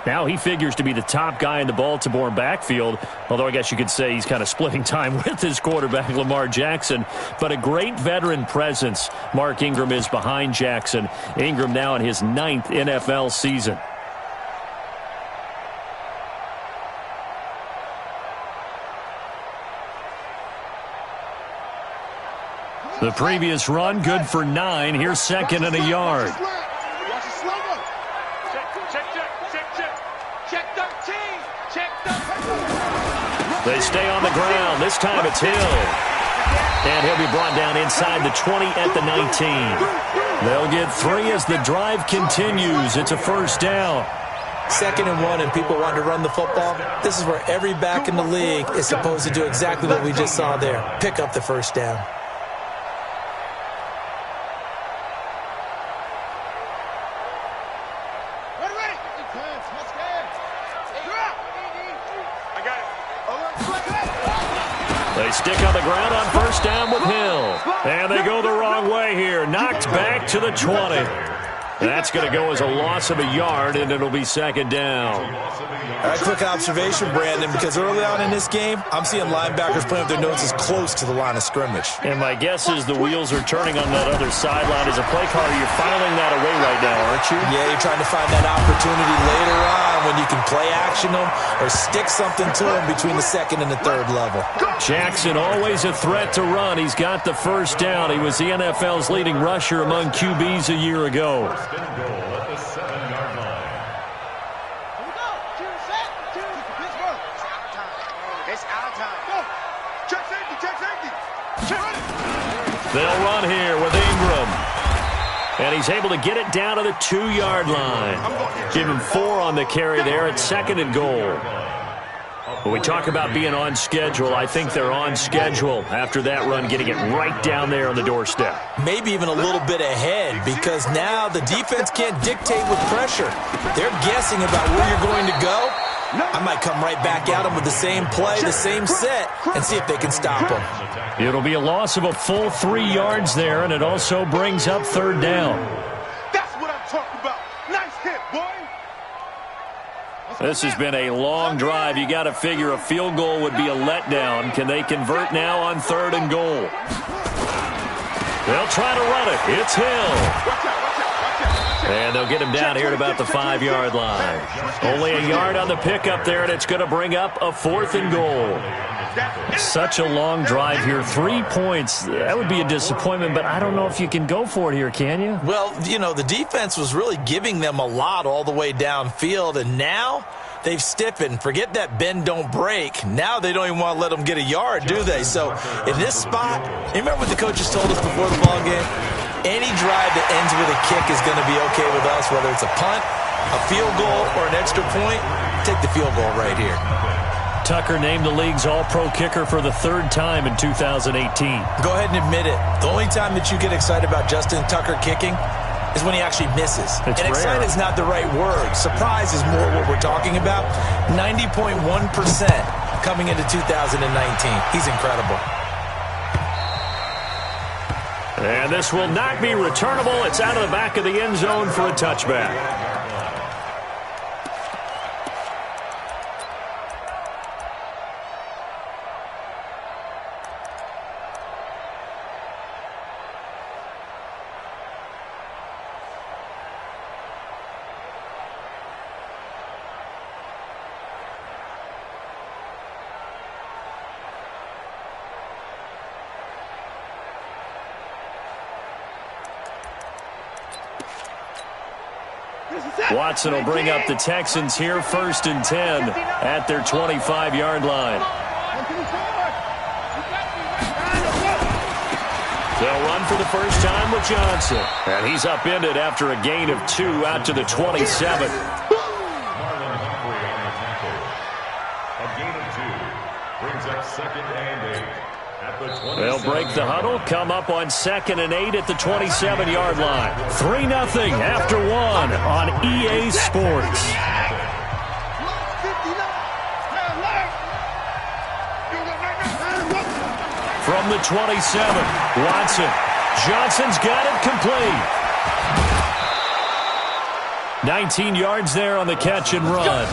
Now he figures to be the top guy in the Baltimore backfield, although I guess you could say he's kind of splitting time with his quarterback, Lamar Jackson. But a great veteran presence. Mark Ingram is behind Jackson. Ingram now in his 9th NFL season. The previous run, good for 9. Here's 2nd and a yard. They stay on the ground. This time it's Hill. And he'll be brought down inside the 20 at the 19. They'll get 3 as the drive continues. It's a first down. 2nd and 1 and people want to run the football. This is where every back in the league is supposed to do exactly what we just saw there. Pick up the first down. They stick on the ground on first down with Hill. And they go the wrong way here. Knocked back to the 20. That's going to go as a loss of a yard, and it'll be 2nd down. All right, quick observation, Brandon, because early on in this game, I'm seeing linebackers putting up their noses close to the line of scrimmage. And my guess is the wheels are turning on that other sideline. As a play caller, you're filing that away right now, aren't you? Yeah, you're trying to find that opportunity later on when you can play action them or stick something to them between the 2nd and the 3rd level. Jackson always a threat to run. He's got the first down. He was the NFL's leading rusher among QBs a year ago. They'll run here with Ingram. And he's able to get it down to the 2-yard line. Give him 4 on the carry there at 2nd and goal. When we talk about being on schedule, I think they're on schedule after that run, getting it right down there on the doorstep. Maybe even a little bit ahead, because now the defense can't dictate with pressure. They're guessing about where you're going to go. I might come right back at them with the same play, the same set, and see if they can stop them. It'll be a loss of a full 3 yards there, and it also brings up 3rd down. That's what I'm talking about. Nice hit, boy. This has been a long drive. You got to figure a field goal would be a letdown. Can they convert now on 3rd and goal? They'll try to run it. It's Hill. And they'll get him down here at about the 5-yard line. Only a yard on the pickup there, and it's going to bring up a 4th and goal. Such a long drive here. 3 points. That would be a disappointment, but I don't know if you can go for it here, can you? Well, you know, the defense was really giving them a lot all the way downfield, and now they've stiffened. Forget that bend, don't break. Now they don't even want to let them get a yard, do they? So in this spot, you remember what the coaches told us before the ball game? Any drive that ends with a kick is going to be okay with us, whether it's a punt, a field goal, or an extra point. Take the field goal right here. Tucker named the league's all-pro kicker for the 3rd time in 2018. Go ahead and admit it. The only time that you get excited about Justin Tucker kicking is when he actually misses. It's and excited is not the right word. Surprise is more what we're talking about. 90.1% coming into 2019. He's incredible. And this will not be returnable. It's out of the back of the end zone for a touchback. Watson will bring up the Texans here 1st and 10 at their 25-yard line. They'll run for the first time with Johnson. And he's upended after a gain of 2 out to the 27. They'll break the huddle, come up on 2nd and 8 at the 27-yard line. 3-0 after 1 on EA Sports. From the 27, Watson. Johnson's got it complete. 19 yards there on the catch and run.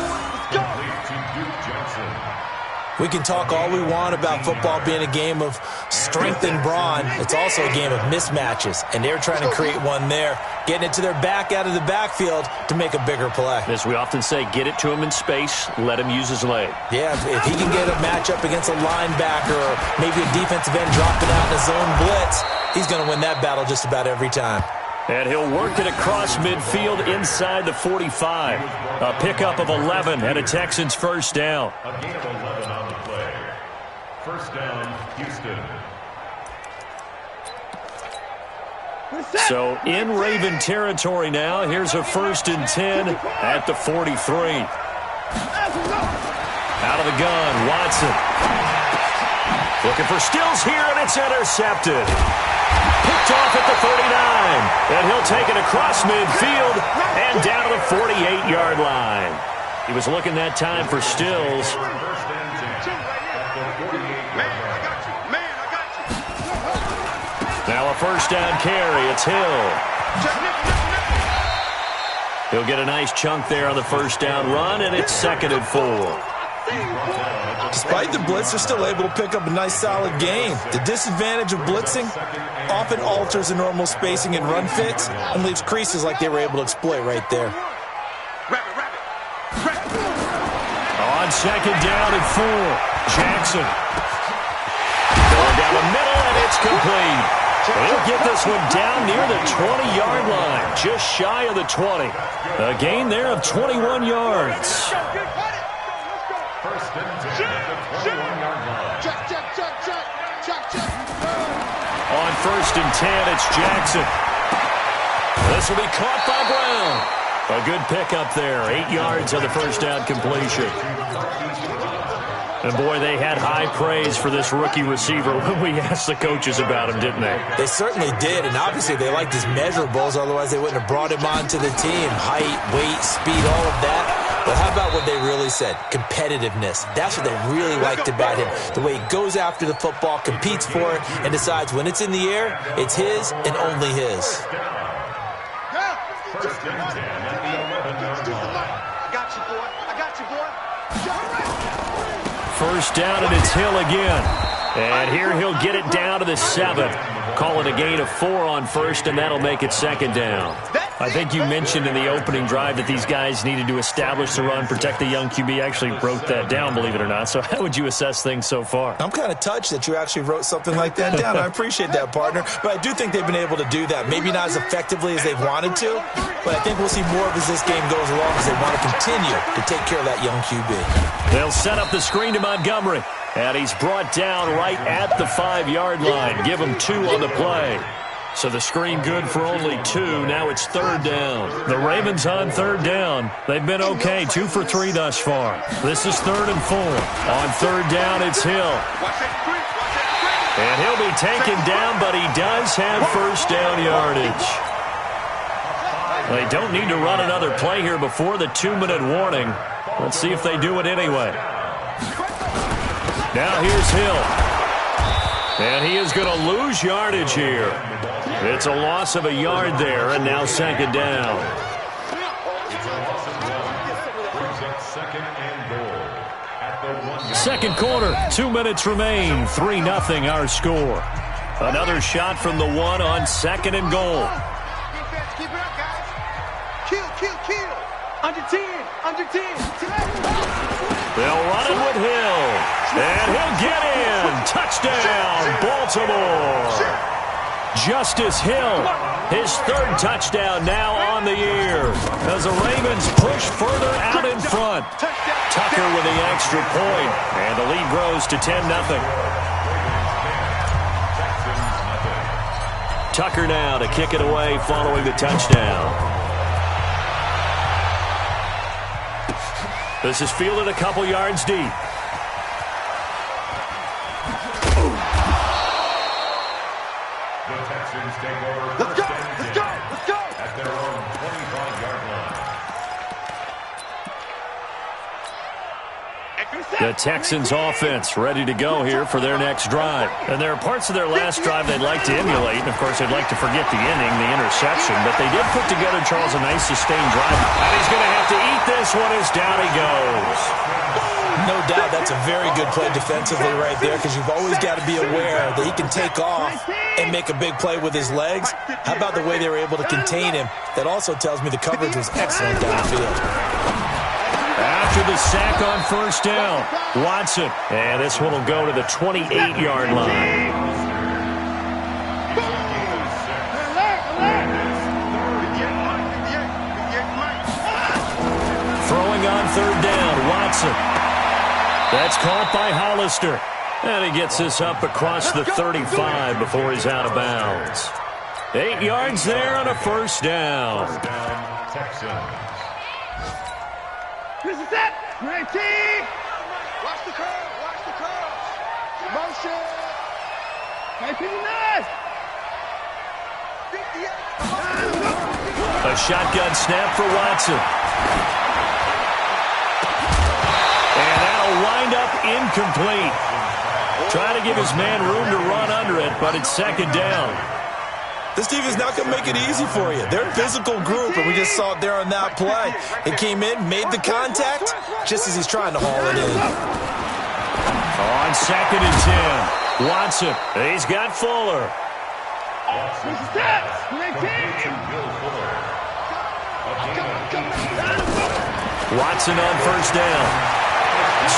We can talk all we want about football being a game of strength and brawn. It's also a game of mismatches, and they're trying to create one there, getting it to their back out of the backfield to make a bigger play. As we often say, get it to him in space, let him use his leg. Yeah, if he can get a matchup against a linebacker or maybe a defensive end dropping out in a zone blitz, he's going to win that battle just about every time. And he'll work it across midfield inside the 45. A pickup of 11 and a Texans first down. A gain of 11 on the play. First down, Houston. So in Raven territory now. Here's a 1st and 10 at the 43. Out of the gun, Watson. Looking for Stills here, and it's intercepted. Picked off at the 39. And he'll take it across midfield and down to the 48-yard line. He was looking that time for Stills. Now a first down carry. It's Hill. He'll get a nice chunk there on the first down run, and it's 2nd and 4. Despite the blitz, they're still able to pick up a nice, solid gain. The disadvantage of blitzing often alters the normal spacing and run fits and leaves creases like they were able to exploit right there. On 2nd down and 4, Jackson. Going down the middle, and it's complete. He'll get this one down near the 20-yard line, just shy of the 20. A gain there of 21 yards. First and 10 at the 21-yard line. On 1st and 10, it's Jackson. This will be caught by Brown. A good pickup there. 8 yards on the first down completion. And, boy, they had high praise for this rookie receiver when we asked the coaches about him, didn't they? They certainly did, and obviously they liked his measurables. Otherwise, they wouldn't have brought him onto the team. Height, weight, speed, all of that. But how about what they really said? Competitiveness. That's what they really liked about him. The way he goes after the football, competes for it, and decides when it's in the air, it's his and only his. First and 10 at the 11-yard line. I got you, boy. I got you, boy. First down, and it's Hill again. And here he'll get it down to the 7. Call it a gain of 4 on 1st, and that'll make it 2nd down. I think you mentioned in the opening drive that these guys needed to establish the run, protect the young QB. I actually wrote that down, believe it or not. So how would you assess things so far? I'm kind of touched that you actually wrote something like that down. I appreciate that, partner. But I do think they've been able to do that. Maybe not as effectively as they've wanted to, but I think we'll see more of as this game goes along because they want to continue to take care of that young QB. They'll set up the screen to Montgomery. And he's brought down right at the 5-yard line. Give him 2 on the play. So the screen good for only 2. Now it's 3rd down. The Ravens on 3rd down. They've been okay. 2 for 3 thus far. This is 3rd and 4. On 3rd down, it's Hill. And he'll be taken down, but he does have first down yardage. They don't need to run another play here before the 2-minute warning. Let's see if they do it anyway. Now here's Hill. And he is going to lose yardage here. It's a loss of a yard there, and now 2nd down. Second quarter, 2 minutes remain. 3-0 our score. Another shot from the 1 on 2nd and goal. Keep it up, guys. Kill. Under 10. They'll run it with Hill. And he'll get in. Touchdown, Baltimore. Justice Hill, his 3rd touchdown now on the year. As the Ravens push further out in front. Tucker with the extra point. And the lead grows to 10-0. Tucker now to kick it away following the touchdown. This is fielded a couple yards deep. The Texans take over first and 10 at their own 25-yard line. The Texans offense ready to go here for their next drive. And there are parts of their last drive they'd like to emulate. And, of course, they'd like to forget the inning, the interception. But they did put together, Charles, a nice sustained drive. And he's going to have to eat this one as down he goes. No doubt that's a very good play defensively right there, because you've always got to be aware that he can take off and make a big play with his legs. How about the way they were able to contain him? That also tells me the coverage was excellent downfield. After the sack on first down, Watson. And this one will go to the 28-yard line. Throwing on third down, Watson. That's caught by Hollister. And he gets this up across the 35 before he's out of bounds. 8 yards there on a first down. Texans. This is it. 19. Watch the curve. Watch the curve. Motion. 59. A shotgun snap for Watson. And that'll wind up incomplete. Trying to give his man room to run under it, but it's second down. This team is not going to make it easy for you. They're a physical group, and we just saw it there on that play. It came in, made the contact, just as he's trying to haul it in. On second and 10, Watson. He's got Fuller. Watson on first down.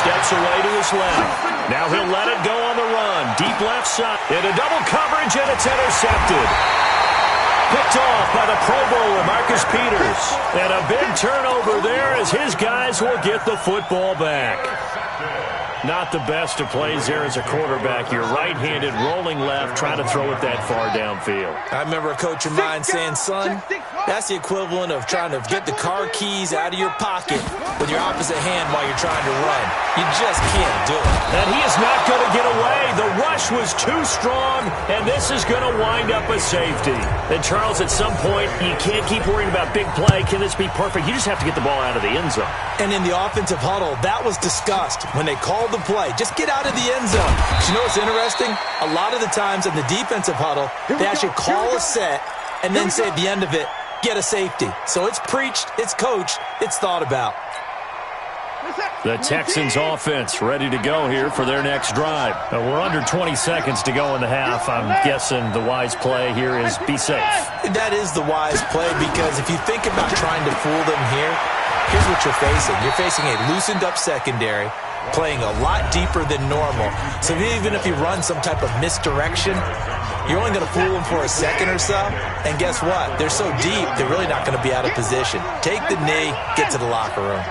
Steps away to his left. Now he'll let it go on the run. Deep left side. Into double coverage, and it's intercepted. Picked off by the Pro Bowler, Marcus Peters. And a big turnover there as his guys will get the football back. Not the best of plays there as a quarterback. You're right-handed, rolling left, trying to throw it that far downfield. I remember a coach of mine saying, son, that's the equivalent of trying to get the car keys out of your pocket with your opposite hand while you're trying to run. You just can't do it. And he is not going to get away. The rush was too strong, and this is going to wind up a safety. And, Charles, at some point, you can't keep worrying about big play. Can this be perfect? You just have to get the ball out of the end zone. And in the offensive huddle, that was discussed when they called the play. Just get out of the end zone. But you know what's interesting? A lot of the times in the defensive huddle, they actually call a set and then say at the end of it, get a safety. So it's preached, it's coached, it's thought about. The Texans offense ready to go here for their next drive. We're under 20 seconds to go in the half. I'm guessing the wise play here is be safe. That is the wise play, because if you think about trying to fool them here, here's what you're facing. You're facing a loosened up secondary, playing a lot deeper than normal. So even if you run some type of misdirection, you're only going to fool them for a second or so. And guess what? They're so deep, they're really not going to be out of position. Take the knee, get to the locker room.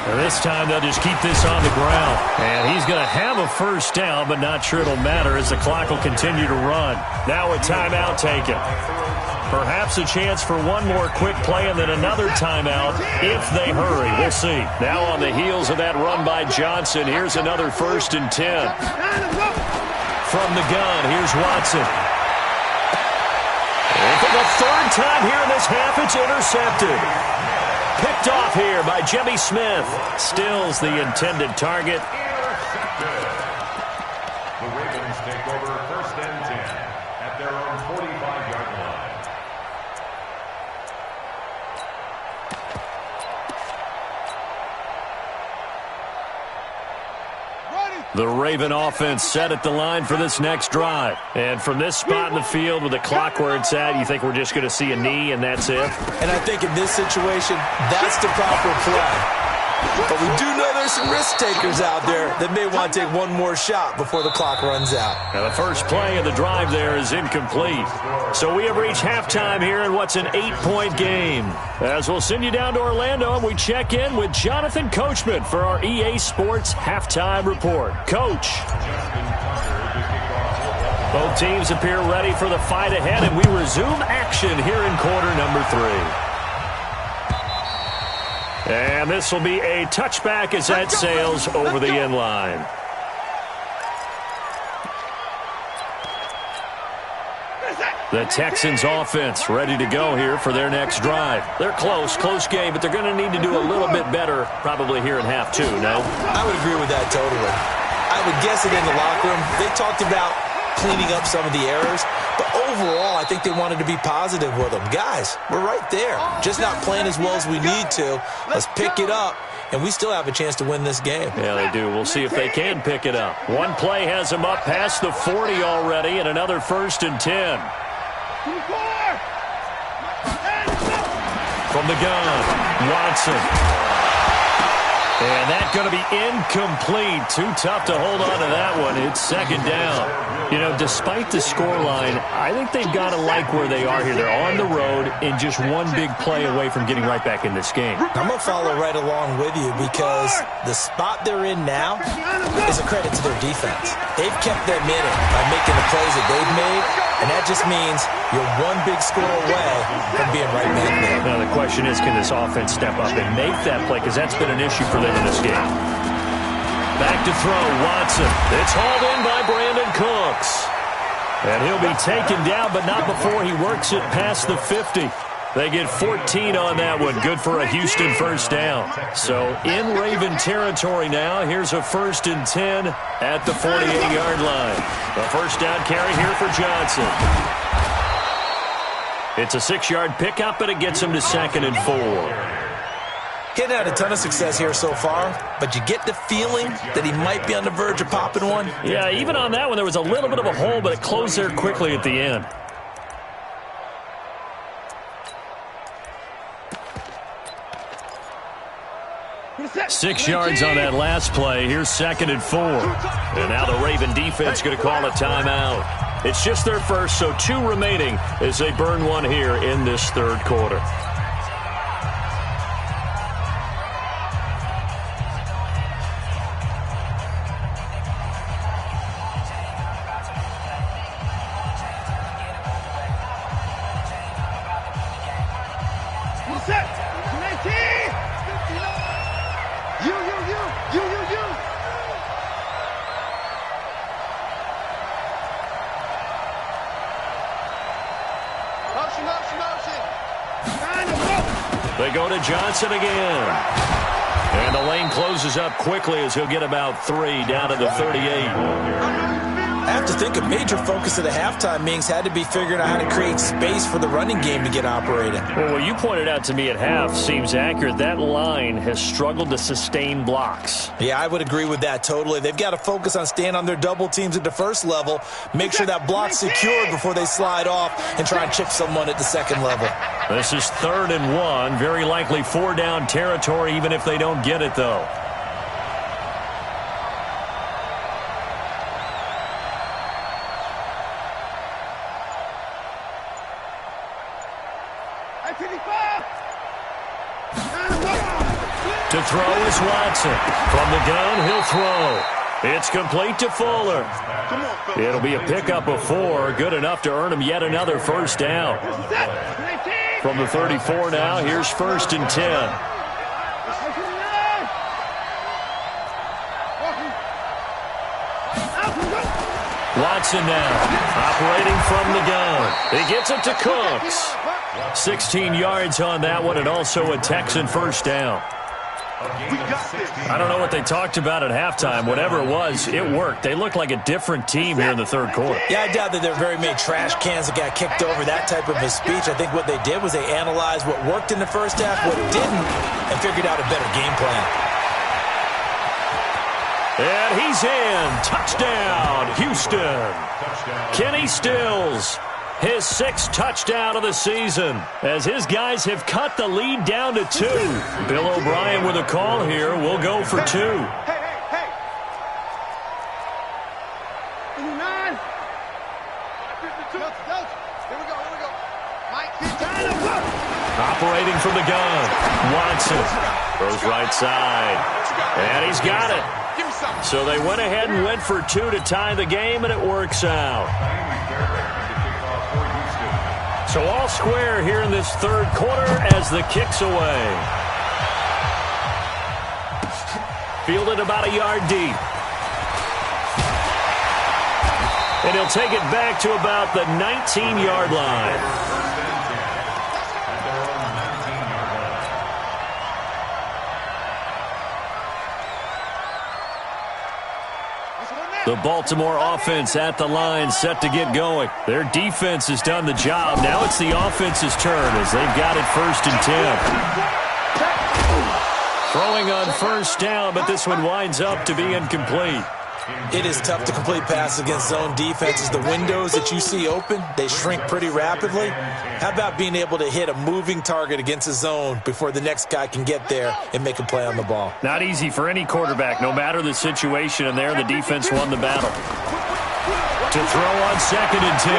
And this time they'll just keep this on the ground. And he's going to have a first down, but not sure it'll matter as the clock will continue to run. Now a timeout taken. Perhaps a chance for one more quick play and then another timeout if they hurry. We'll see. Now on the heels of that run by Johnson, here's another 1st and 10. From the gun, here's Watson. And for the third time here in this half, it's intercepted. Picked off here by Jimmy Smith. Stills the intended target. The Ravens take over 1st and 10 at their own 45-yard line. The Raven offense set at the line for this next drive. And from this spot in the field with the clock where it's at, you think we're just going to see a knee and that's it? And I think in this situation, that's the proper play. But we do know there's some risk takers out there that may want to take one more shot before the clock runs out. Now the first play of the drive there is incomplete. So we have reached halftime here in what's an 8-point game. As we'll send you down to Orlando and we check in with Jonathan Coachman for our EA Sports Halftime Report. Coach. Both teams appear ready for the fight ahead, and we resume action here in quarter number 3. And this will be a touchback as that sails over the end line. The Texans offense ready to go here for their next drive. They're close game, but they're going to need to do a little bit better probably here in half two, no? I would agree with that totally. I would guess it in the locker room. They talked about cleaning up some of the errors, but overall I think they wanted to be positive with them. Guys, we're right there. Just not playing as well as we need to. Let's pick it up, and we still have a chance to win this game. Yeah, they do. We'll see if they can pick it up. One play has them up past the 40 already, and another 1st and 10. From the gun, Watson. And that's going to be incomplete. Too tough to hold on to that one. It's 2nd down. You know, despite the scoreline, I think they've got to like where they are here. They're on the road and just one big play away from getting right back in this game. I'm going to follow right along with you because the spot they're in now is a credit to their defense. They've kept them in it by making the plays that they've made, and that just means you're one big score away from being right back there. Now the question is, can this offense step up and make that play? Because that's been an issue for them in this game. Back to throw, Watson. It's hauled in by Brandon Cooks. And he'll be taken down, but not before he works it past the 50. They get 14 on that one. Good for a Houston 1st down. So in Raven territory now. Here's a 1st and 10 at the 48-yard line. The 1st down carry here for Johnson. It's a 6-yard pickup, but it gets him to 2nd and 4. Getting had a ton of success here so far, but you get the feeling that he might be on the verge of popping one. Yeah, even on that one, there was a little bit of a hole, but it closed there quickly at the end. Six yards on that last play. Here's 2nd and 4. And now the Raven defense going to call a timeout. It's just their first, so 2 remaining as they burn one here in this 3rd quarter. They go to Johnson again. And the lane closes up quickly as he'll get about 3 down to the 38. I have to think a major focus of the halftime meetings had to be figuring out how to create space for the running game to get operating. Well, what you pointed out to me at half seems accurate. That line has struggled to sustain blocks. Yeah, I would agree with that totally. They've got to focus on staying on their double teams at the first level, make sure that block's secured before they slide off and try and chip someone at the second level. This is 3rd and 1. Very likely 4 down territory, even if they don't get it, though. To throw is Watson. From the gun, he'll throw. It's complete to Fuller. It'll be a pickup of 4. Good enough to earn him yet another 1st down. From the 34 now, here's 1st and 10. Watson now, operating from the gun. He gets it to Cooks. 16 yards on that one, and also a Texan 1st down. I don't know what they talked about at halftime. Whatever it was, it worked. They looked like a different team here in the 3rd quarter. Yeah, I doubt that there were very many trash cans that got kicked over, that type of a speech. I think what they did was they analyzed what worked in the first half, what didn't, and figured out a better game plan. And he's in. Touchdown, Houston. Kenny Stills, his 6th touchdown of the season, as his guys have cut the lead down to 2. Bill O'Brien with a call here. We'll go for 2. Hey. 9. Here we go. Mike, operating from the gun. Watson throws right side. And he's got it. So they went ahead and went for 2 to tie the game, and it works out. So all square here in this 3rd quarter as the kick's away. Fielded about a yard deep. And he'll take it back to about the 19-yard line. The Baltimore offense at the line, set to get going. Their defense has done the job. Now it's the offense's turn as they've got it 1st and 10. Throwing on 1st down, but this one winds up to be incomplete. It is tough to complete passes against zone defenses. The windows that you see open, they shrink pretty rapidly. How about being able to hit a moving target against a zone before the next guy can get there and make a play on the ball? Not easy for any quarterback, no matter the situation, and there the defense won the battle. To throw on 2nd and 10.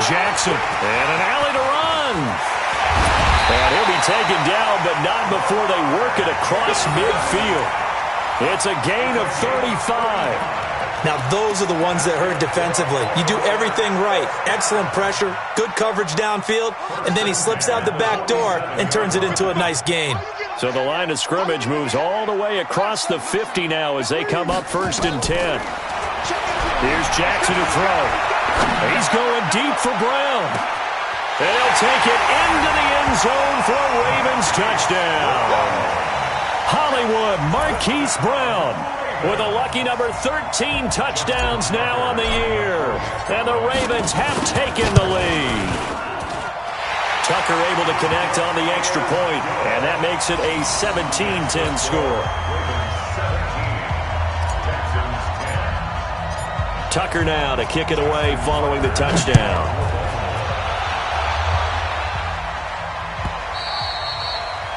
Jackson, and an alley to run. And he'll be taken down, but not before they work it across midfield. It's a gain of 35. Now, those are the ones that hurt defensively. You do everything right. Excellent pressure, good coverage downfield, and then he slips out the back door and turns it into a nice gain. So the line of scrimmage moves all the way across the 50 now as they come up 1st and 10. Here's Jackson to throw. He's going deep for Brown. And he'll take it into the end zone for a Ravens touchdown. Hollywood Marquise Brown with a lucky number 13 touchdowns now on the year. And the Ravens have taken the lead. Tucker able to connect on the extra point, and that makes it a 17-10 score. Tucker now to kick it away following the touchdown.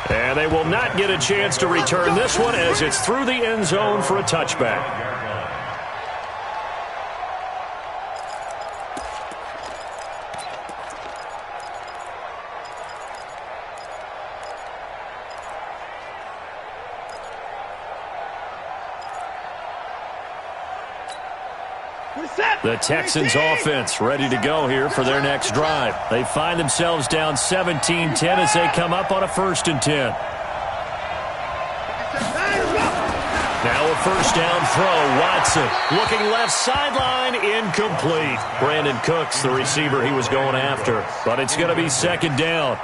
And they will not get a chance to return this one as it's through the end zone for a touchback. The Texans offense ready to go here for their next drive. They find themselves down 17-10 as they come up on a 1st and 10. Now a 1st down throw. Watson looking left sideline, incomplete. Brandon Cooks, the receiver he was going after. But it's going to be 2nd down.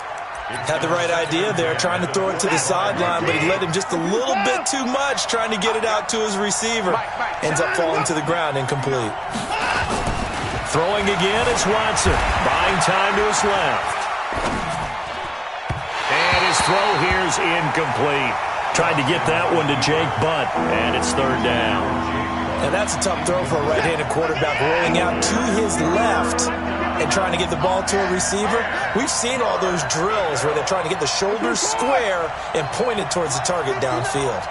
Had the right idea there, trying to throw it to the sideline, but he led him just a little bit too much, trying to get it out to his receiver. Ends up falling to the ground, incomplete. Throwing again is Watson, buying time to his left. And his throw here's incomplete. Tried to get that one to Jake Butt, and it's 3rd down. And that's a tough throw for a right-handed quarterback, rolling out to his left and trying to get the ball to a receiver. We've seen all those drills where they're trying to get the shoulders square and point it towards the target downfield.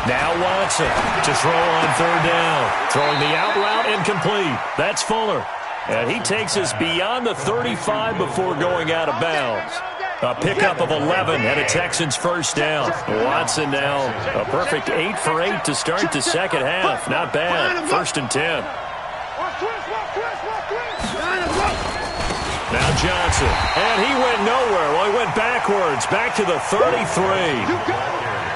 Now Watson to throw on 3rd down. Throwing the out route incomplete. That's Fuller. And he takes us beyond the 35 before going out of bounds. A pickup of 11 and a Texans 1st down. Watson now a perfect 8 for 8 to start the second half. Not bad. 1st and 10. Now Johnson. And he went nowhere. Well, he went backwards. Back to the 33.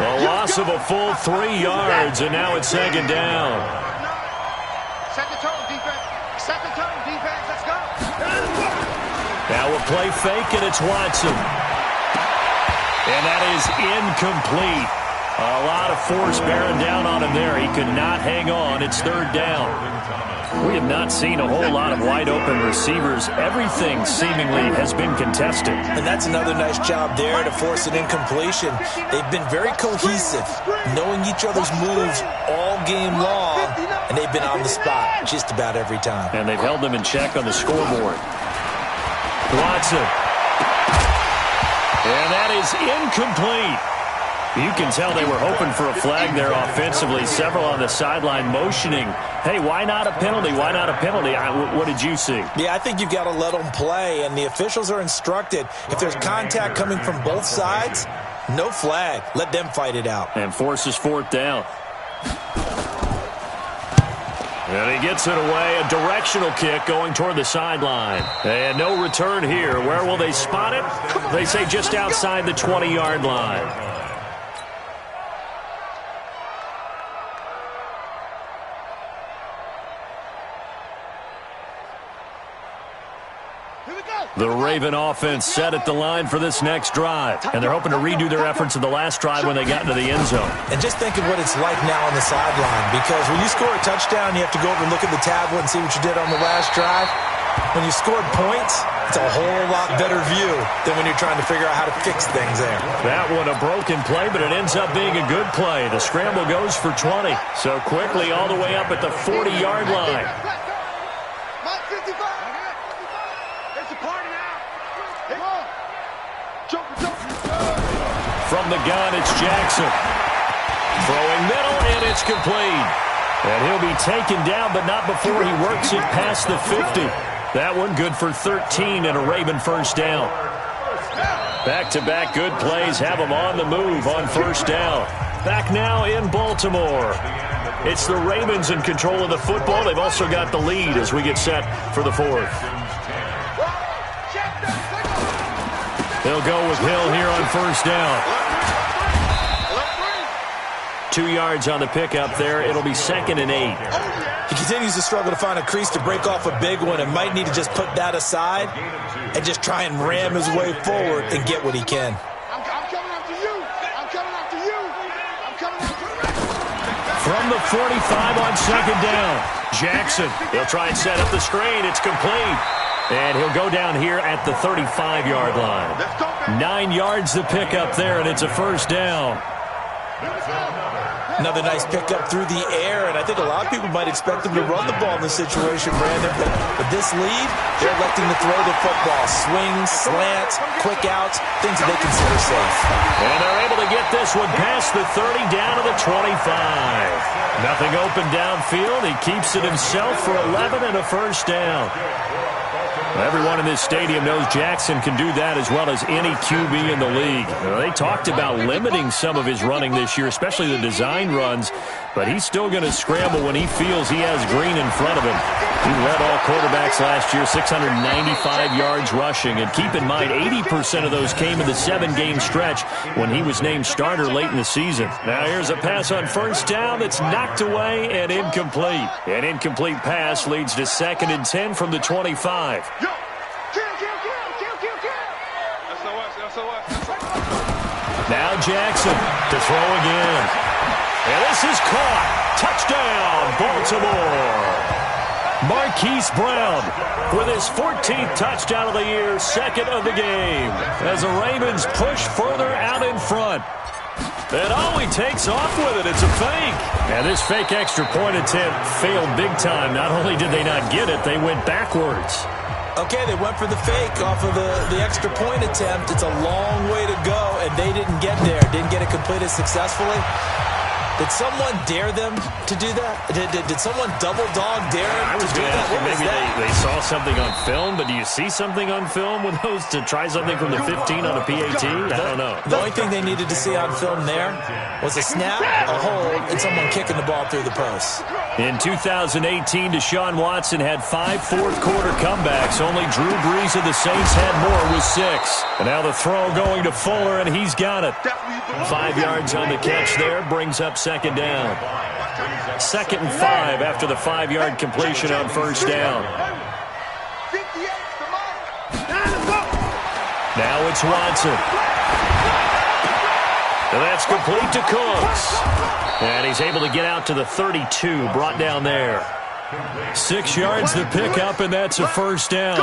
A loss of a full 3 yards, and now it's 2nd down. Set the tone, defense. Set the tone, defense. Let's go. Now a play fake, and it's Watson. And that is incomplete. A lot of force bearing down on him there. He could not hang on. It's 3rd down. We have not seen a whole lot of wide-open receivers. Everything seemingly has been contested. And that's another nice job there to force an incompletion. They've been very cohesive, knowing each other's moves all game long, and they've been on the spot just about every time. And they've held them in check on the scoreboard. Watson. And that is incomplete. You can tell they were hoping for a flag there offensively. Several on the sideline motioning, hey, why not a penalty? Why not a penalty? What did you see? Yeah, I think you've got to let them play, and the officials are instructed. If there's contact coming from both sides, no flag. Let them fight it out. And forces 4th down. And he gets it away, a directional kick going toward the sideline. And no return here. Where will they spot it? They say just outside the 20-yard line. The Raven offense set at the line for this next drive, and they're hoping to redo their efforts of the last drive when they got into the end zone. And just think of what it's like now on the sideline, because when you score a touchdown, you have to go over and look at the tablet and see what you did on the last drive. When you scored points, it's a whole lot better view than when you're trying to figure out how to fix things there. That one a broken play, but it ends up being a good play. The scramble goes for 20. So quickly all the way up at the 40-yard line. From the gun, it's Jackson. Throwing middle, and it's complete. And he'll be taken down, but not before he works it past the 50. That one good for 13 and a Raven first down. Back-to-back good plays have them on the move on first down. Back now in Baltimore. It's the Ravens in control of the football. They've also got the lead as we get set for the fourth. They'll go with Hill here on first down. 2 yards on the pickup there. It'll be 2nd and 8. He continues to struggle to find a crease to break off a big one and might need to just put that aside and just try and ram his way forward and get what he can. I'm coming after you. I'm coming after you. I'm coming after you. From the 45 on second down. Jackson, he'll try and set up the screen. It's complete. And he'll go down here at the 35-yard line. 9 yards to pick up there, and it's a first down. Another nice pickup through the air, and I think a lot of people might expect them to run the ball in this situation, Brandon. But this lead, they're electing to throw the football. Swings, slants, quick outs, things that they consider safe. And they're able to get this one past the 30 down to the 25. Nothing open downfield. He keeps it himself for 11 and a first down. Everyone in this stadium knows Jackson can do that as well as any QB in the league. They talked about limiting some of his running this year, especially the design runs, but he's still going to scramble when he feels he has green in front of him. He led all quarterbacks last year, 695 yards rushing, and keep in mind 80% of those came in the 7-game stretch when he was named starter late in the season. Now here's a pass on first down that's knocked away and incomplete. An incomplete pass leads to 2nd and 10 from the 25. Now Jackson to throw again. And this is caught. Touchdown, Baltimore. Marquise Brown with his 14th touchdown of the year, 2nd of the game, as the Ravens push further out in front. And he takes off with it. It's a fake. And this fake extra point attempt failed big time. Not only did they not get it, they went backwards. Okay, they went for the fake off of the extra point attempt. It's a long way to go, and they didn't get there. Didn't get it completed successfully. Did someone dare them to do that? Did someone double dog dare them to do that? What was maybe that? they saw something on film, but do you see something on film with those to try something from the 15 on a PAT? I don't know. The only thing they needed to see on film there was a snap, a hold, and someone kicking the ball through the post. In 2018, Deshaun Watson had 5 fourth-quarter comebacks. Only Drew Brees of the Saints had more with 6. And now the throw going to Fuller, and he's got it. 5 yards on the catch there, brings up 2nd down. 2nd and 5 after the 5-yard completion on first down. Now it's Watson. And that's complete to Cooks. And he's able to get out to the 32, brought down there. 6 yards to pick up, and that's a first down.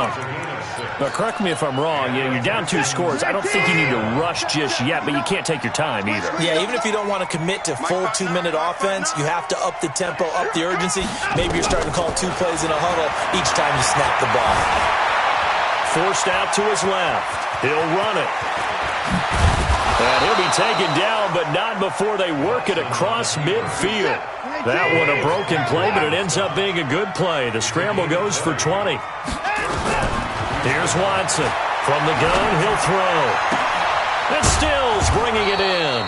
Now, correct me if I'm wrong. You're down 2 scores. I don't think you need to rush just yet, but you can't take your time either. Yeah, even if you don't want to commit to full 2-minute offense, you have to up the tempo, up the urgency. Maybe you're starting to call 2 plays in a huddle each time you snap the ball. Forced out to his left. He'll run it. And he'll be taken down, but not before they work it across midfield. That one a broken play, but it ends up being a good play. The scramble goes for 20. Here's Watson. From the gun, he'll throw. And Stills bringing it in.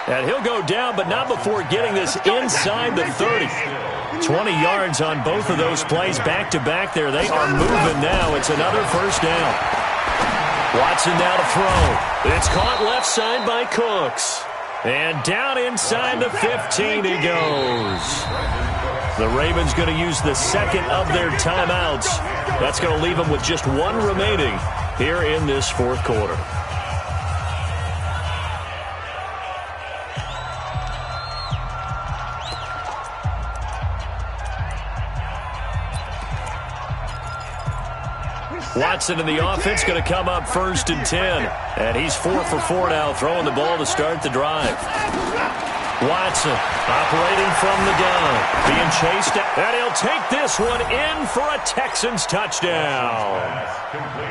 And he'll go down, but not before getting this inside the 30. 20 yards on both of those plays back-to-back there. They are moving now. It's another first down. Watson now to throw. It's caught left side by Cooks. And down inside the 15 he goes. The Ravens going to use the second of their timeouts. That's going to leave them with just one remaining here in this fourth quarter. Watson in the offense going to come up 1st and 10. And he's 4 for 4 now, throwing the ball to start the drive. Watson operating from the gun, being chased, and he'll take this one in for a Texans touchdown.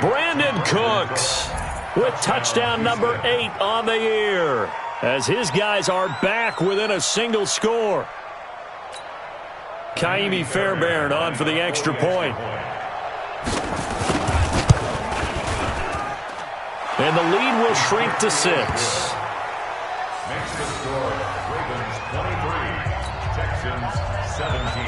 Brandon Cooks with touchdown number 8 on the year, as his guys are back within a single score. Ka'imi Fairbairn on for the extra point. And the lead will shrink to 6. Makes the score Ravens 23, Texans 17.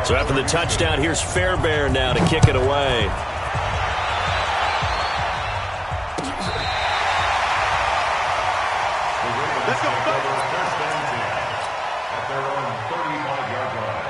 So after the touchdown, here's Fairbairn now to kick it away. Let's go, First and 10 at their own 35-yard line.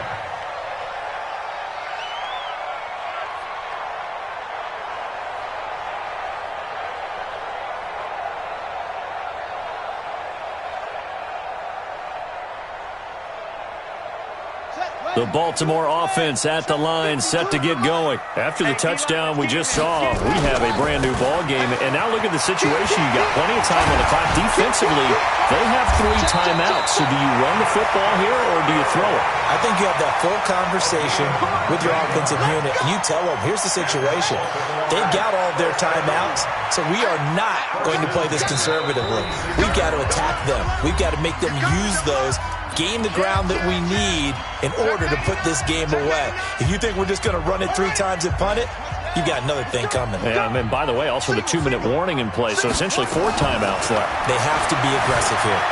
The Baltimore offense at the line, set to get going. After the touchdown we just saw, we have a brand-new ball game. And now look at the situation. You got plenty of time on the clock. Defensively, they have 3 timeouts. So do you run the football here or do you throw it? I think you have that full conversation with your offensive unit, and you tell them, here's the situation. They've got all of their timeouts, so we are not going to play this conservatively. We've got to attack them. We've got to make them use those, gain the ground that we need in order to put this game away. If you think we're just going to run it 3 times and punt it, you got another thing coming. Yeah, and by the way, also the 2-minute warning in play, so essentially 4 timeouts left. They have to be aggressive here.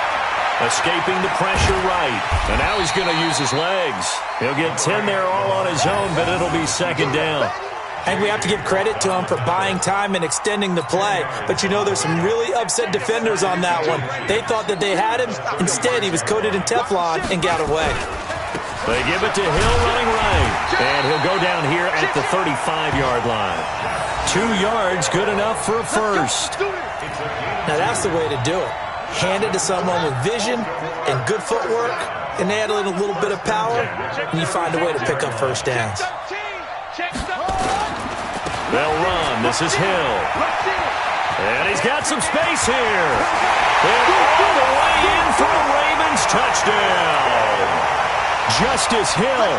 Escaping the pressure right, and now he's going to use his legs. He'll get 10 there all on his own, but it'll be 2nd down. And we have to give credit to him for buying time and extending the play. But you know, there's some really upset defenders on that one. They thought that they had him. Instead, he was coated in Teflon and got away. They give it to Hill running right. And he'll go down here at the 35-yard line. 2 yards, good enough for a first. Now, that's the way to do it. Hand it to someone with vision and good footwork, and add in a little bit of power, and you find a way to pick up first downs. They'll run. This is Hill. And he's got some space here. And all the way in for a Ravens touchdown. Justice Hill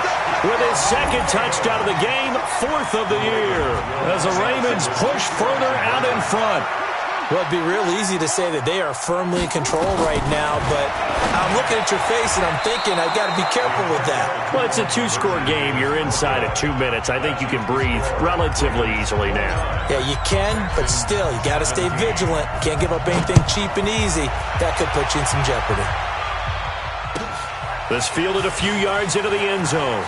with his 2nd touchdown of the game, 4th of the year, as the Ravens push further out in front. Well, it'd be real easy to say that they are firmly in control right now, but I'm looking at your face and I'm thinking I've got to be careful with that. Well, it's a 2-score game. You're inside of 2 minutes. I think you can breathe relatively easily now. Yeah, you can, but still, you got to stay vigilant. Can't give up anything cheap and easy. That could put you in some jeopardy. This fielded a few yards into the end zone.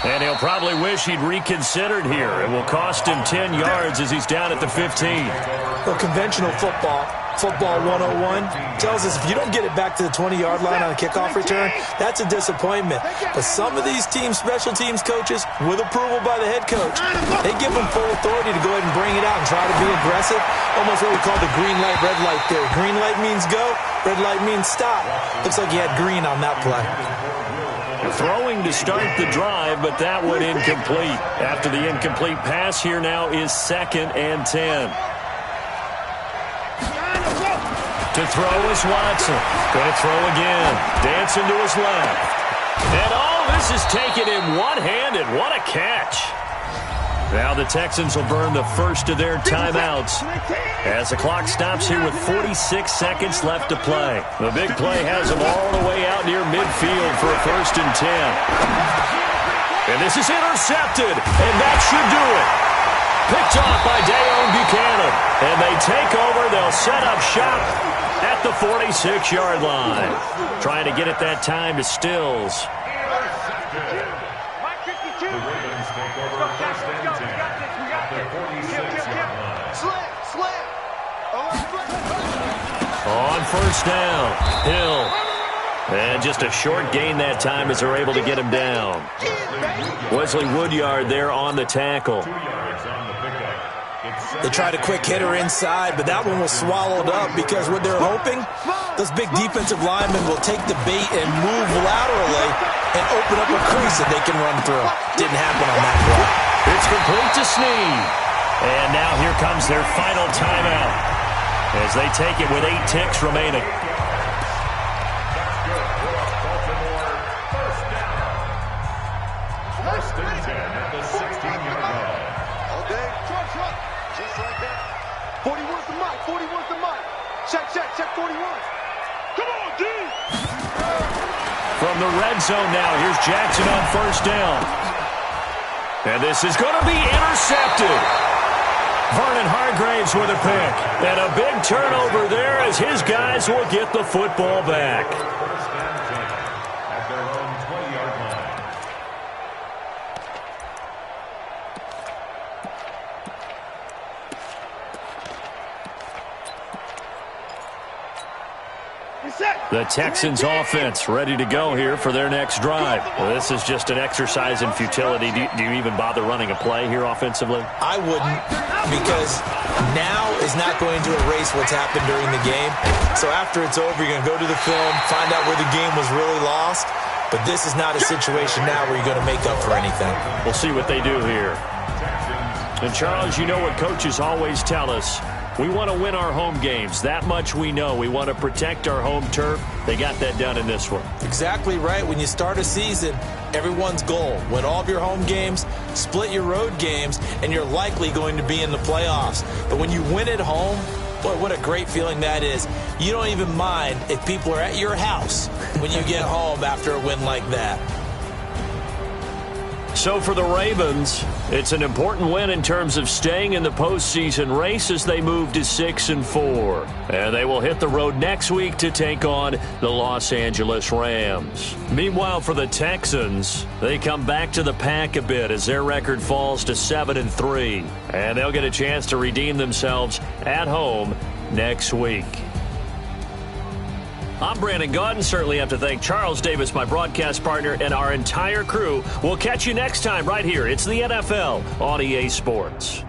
And he'll probably wish he'd reconsidered here. It will cost him 10 yards as he's down at the 15. Well, conventional football 101, tells us if you don't get it back to the 20-yard line on a kickoff return, that's a disappointment. But some of these teams, special teams coaches, with approval by the head coach, they give them full authority to go ahead and bring it out and try to be aggressive. Almost what we call the green light, red light theory. Green light means go, red light means stop. Looks like he had green on that play. Throwing to start the drive, but that one incomplete. After the incomplete pass, here now is 2nd and 10. To throw is Watson. Going to throw again. Dancing to his left. And this is taken in one-handed. What a catch. Now the Texans will burn the first of their timeouts as the clock stops here with 46 seconds left to play. The big play has them all the way out near midfield for a 1st and 10. And this is intercepted, and that should do it. Picked off by Dayon Buchanan. And they take over. They'll set up shop at the 46-yard line. Trying to get it that time to Stills. The Ravens take over 1st and 10 at the 46-yard line. Slip. On first down, Hill. And just a short gain that time as they're able to get him down. Wesley Woodyard there on the tackle. They tried a quick hitter inside, but that one was swallowed up because what they're hoping, those big defensive linemen will take the bait and move laterally and open up a crease that they can run through. Didn't happen on that play. It's complete to Snead. And now here comes their final timeout as they take it with 8 ticks remaining. First and 10 at the 16-yard line. Okay, truck. Just like that. 41's the mic, 41's the mic. Check 41. Come on, D! From the red zone now, here's Jackson on first down. And this is going to be intercepted. Vernon Hargraves with a pick. And a big turnover there as his guys will get the football back. First and 10 at their own 20-yard line. The Texans offense ready to go here for their next drive. Well, this is just an exercise in futility. Do you even bother running a play here offensively? I wouldn't, because now is not going to erase what's happened during the game. So after it's over, you're going to go to the film, find out where the game was really lost. But this is not a situation now where you're going to make up for anything. We'll see what they do here. And Charles, you know what coaches always tell us. We want to win our home games. That much we know. We want to protect our home turf. They got that done in this one. Exactly right. When you start a season, everyone's goal, win all of your home games, split your road games, and you're likely going to be in the playoffs. But when you win at home, boy, what a great feeling that is. You don't even mind if people are at your house when you get home after a win like that. So for the Ravens, it's an important win in terms of staying in the postseason race as they move to 6-4. And they will hit the road next week to take on the Los Angeles Rams. Meanwhile, for the Texans, they come back to the pack a bit as their record falls to 7-3. And they'll get a chance to redeem themselves at home next week. I'm Brandon Gaudin. Certainly have to thank Charles Davis, my broadcast partner, and our entire crew. We'll catch you next time right here. It's the NFL on EA Sports.